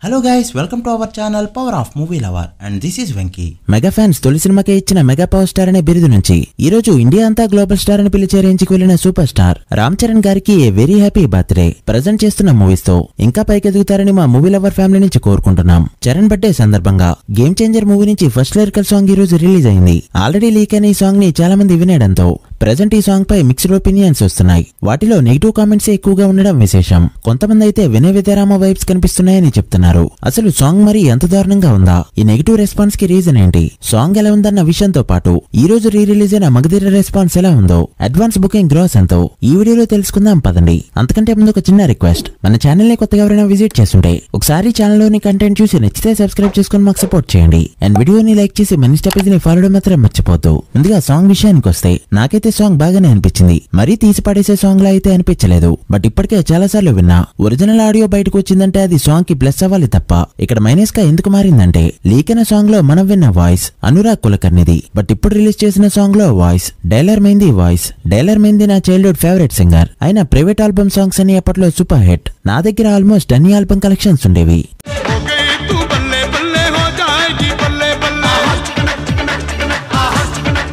Hello guys, welcome to our channel power of movie lover and this is Venky. Mega fans తొలి సినిమాకే ఇచ్చిన mega power star అనే బిరుదు నుంచి ఈ రోజు ఇండియా అంతా గ్లోబల్ స్టార్ అని పిలిచే రేంజ్ కి వెళ్లిన సూపర్ స్టార్ రామ్ చరణ్ గారికి a very happy birthday. Present చేస్తున్న మూవీస్ తో ఇంకా పైకెదుగుతారని మా మూవీ లవర్ ఫ్యామిలీ నుంచి కోరుకుంటున్నాం. చరణ్ బర్త్డే సందర్భంగా గేమ్ చేంజర్ మూవీ నుంచి ఫస్ట్ లిరికల్ సాంగ్ ఈ రోజు రిలీజ్ అయింది. ఆల్రెడీ లీక్ అయిన ఈ సాంగ్ ని చాలా మంది వినేయడంతో ప్రెజెంట్ ఈ సాంగ్ పై మిక్స్డ్ ఒపీనియన్స్ వస్తున్నాయి. వాటిలో నెగిటివ్ కామెంట్స్ ఎక్కువగా ఉండడం విశేషం. కొంతమంది అయితే వినయ విద్యారామ వైబ్స్ కనిపిస్తున్నాయని చెప్తున్నారు. అసలు సాంగ్ మరి ఎంత దారుణంగా ఉందా? ఈ నెగిటివ్ రెస్పాన్స్ కి రీజన్ ఏంటి? సాంగ్ ఎలా ఉందన్న విషయంతో పాటు ఈ రోజు రీ రిలీజ్ అయిన మగధీర రెస్పాన్స్ ఎలా ఉందో, అడ్వాన్స్ బుకింగ్ గ్రాస్ ఎంతో ఈ వీడియోలో తెలుసుకుందాం పదండి. అంతకంటే ముందు ఒక చిన్న రిక్వెస్ట్, మన ఛానల్ ని కొత్తగా ఎవరైనా విజిట్ చేస్తుంటే ఒకసారి ఛానల్ లోని కంటెంట్ చూసి నచ్చితే సబ్స్క్రైబ్ చేసుకుని మాకు సపోర్ట్ చేయండి. అండ్ వీడియోని లైక్ చేసి మన ఇన్స్టా పేజ్ ని ఫాలో మాత్రం మర్చిపోద్దు. ముందుగా సాంగ్ విషయానికి వస్తే నాకైతే సాంగ్ బాగానే అనిపించింది. మరీ తీసి పడేసే సాంగ్ లా అయితే అనిపించలేదు. బట్ ఇప్పటికే చాలా సార్లు విన్నా ఒరిజినల్ ఆడియో బయటకు వచ్చిందంటే అది సాంగ్ కి ప్లస్ అవ్వాలి తప్ప ఇక్కడ మైనస్ గా ఎందుకు మారిందంటే లీక్ అయిన సాంగ్ లో మనం విన్న వాయిస్ అనురాగ్ కులకర్ణిది. బట్ ఇప్పుడు రిలీజ్ చేసిన సాంగ్ లో voice dialler mehndi voice. Dialler mehndi నా చైల్డ్హుడ్ ఫేవరెట్ సింగర్. ఆయన ప్రైవేట్ ఆల్బమ్ సాంగ్స్ అని అప్పట్లో సూపర్ హిట్. నా దగ్గర ఆల్మోస్ట్ అన్ని ఆల్బమ్ కలెక్షన్స్ ఉండేవి.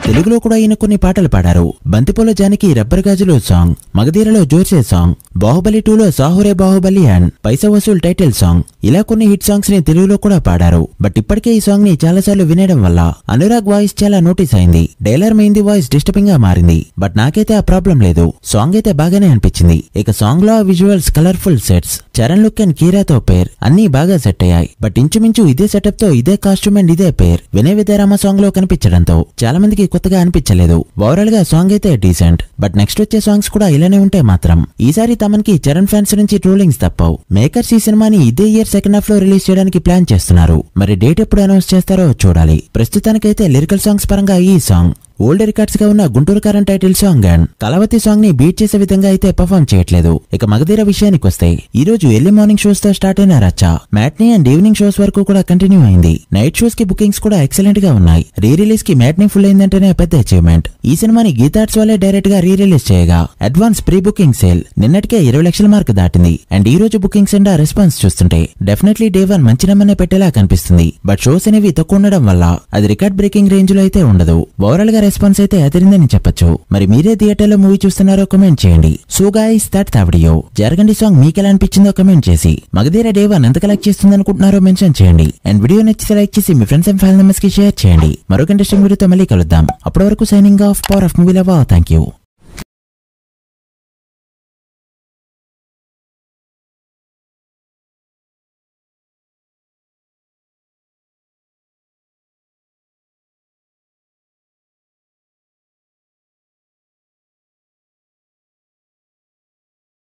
తెలుగులో కూడా ఈయన కొన్ని పాటలు పాడారు. బంతిపూల జానకి రబ్బర్ గాజులో సాంగ్, మగధీరలో జోర్సే సాంగ్, బాహుబలి 2లో Saahore Baahubali and Paisa Vasool title song, ఇలా కొన్ని హిట్ సాంగ్స్ ని తెలుగులో కూడా పాడారు. బట్ ఇప్పటికే ఈ సాంగ్ ని చాలా సార్లు వినడం వల్ల అనురాగ్ వాయిస్ చాలా నోటీస్ అయింది. డైలర్ మెహందీ వాయిస్ డిస్టర్బింగ్ గా మారింది. బట్ నాకైతే ఆ ప్రాబ్లం లేదు. సాంగ్ అయితే బాగానే అనిపించింది. ఇక సాంగ్ లో visuals, colourful sets, Charan look and కీరాతో పేర్ అన్ని బాగా సెట్ అయ్యాయి. బట్ ఇంచుమించు ఇదే సెటప్ తో ఇదే కాస్ట్యూమ్ అండ్ ఇదే పేర్ వినయ విద్యారామ సాంగ్ లో కనిపించడంతో చాలా మందికి కొత్తగా అనిపించలేదు. ఓవరాల్ గా సాంగ్ అయితే డీసెంట్. బట్ నెక్స్ట్ వచ్చే సాంగ్స్ కూడా ఇలానే ఉంటే మాత్రం ఈసారి తమకి చరణ్ ఫ్యాన్స్ నుంచి ట్రోలింగ్స్ తప్పవు. మేకర్స్ ఈ సినిమాని ఇదే ఇయర్ సెకండ్ హాఫ్ లో రిలీజ్ చేయడానికి ప్లాన్ చేస్తున్నారు. మరి డేట్ ఎప్పుడు అనౌన్స్ చేస్తారో చూడాలి. ప్రస్తుతానికైతే లిరికల్ సాంగ్స్ పరంగా ఈ సాంగ్ ఓల్డ్ రికార్డ్స్ గా ఉన్న గుంటూరు కారం title song and Kalavati song ని బీట్ చేసే విధంగా అయితే పర్ఫార్మ్ చేయట్లేదు. ఇక మగధీర విషయానికి వస్తే ఈ రోజు ఎర్లీ మార్నింగ్ షోస్ తో స్టార్ట్ అయిన రచ్చ మ్యాట్నీ అండ్ ఈవినింగ్ షోస్ వరకు కూడా కంటిన్యూ అయింది. నైట్ షోస్ కి బుకింగ్స్ కూడా ఎక్సలెంట్ గా ఉన్నాయి. రీ రిలీజ్ కి మ్యాట్నీ ఫుల్ అయిందంటేనే పెద్ద అచీవ్మెంట్. ఈ సినిమాని గీతార్ట్స్ వాళ్ళే డైరెక్ట్ గా రీ రిలీజ్ చేయగా అడ్వాన్స్ ప్రీ బుకింగ్ సేల్ నిన్నటికే 20 లక్షల మార్క్ దాటింది. అండ్ ఈ రోజు బుకింగ్స్ అండ్ రెస్పాన్స్ చూస్తుంటే డెఫినెట్లీ డే 1 మంచి నమ్మనే పెట్టేలా కనిపిస్తుంది. బట్ షోస్ అనేవి తక్కువ ఉండడం వల్ల అది రికార్డ్ బ్రేకింగ్ రేంజ్ లో అయితే ఉండదు. ఓవరాల్ గా రెస్పాన్స్ అయితే అదిరిందని చెప్పొచ్చు. మరి మీరే థియేటర్ లో మూవీ చూస్తున్నారో కమెంట్ చేయండి. So guys, that's the video. జరగండి సాంగ్ మీకు ఎలా అనిపించిందో కమెంట్ చేసి మగధీర డే 1 ఎంత కలెక్ట్ చేస్తుంది అనుకుంటున్నారో మెన్షన్ చేయండి. అండ్ వీడియో నచ్చితే లైక్ చేసి మీ ఫ్రెండ్స్ అండ్ ఫ్యామిలీ మెంబర్స్ కి షేర్ చేయండి. మరొక ఇంట్రెస్టింగ్ వీడియోతో మళ్ళీ కలుద్దాం. అప్పటి వరకు signing off, power of movie lover. Thank you.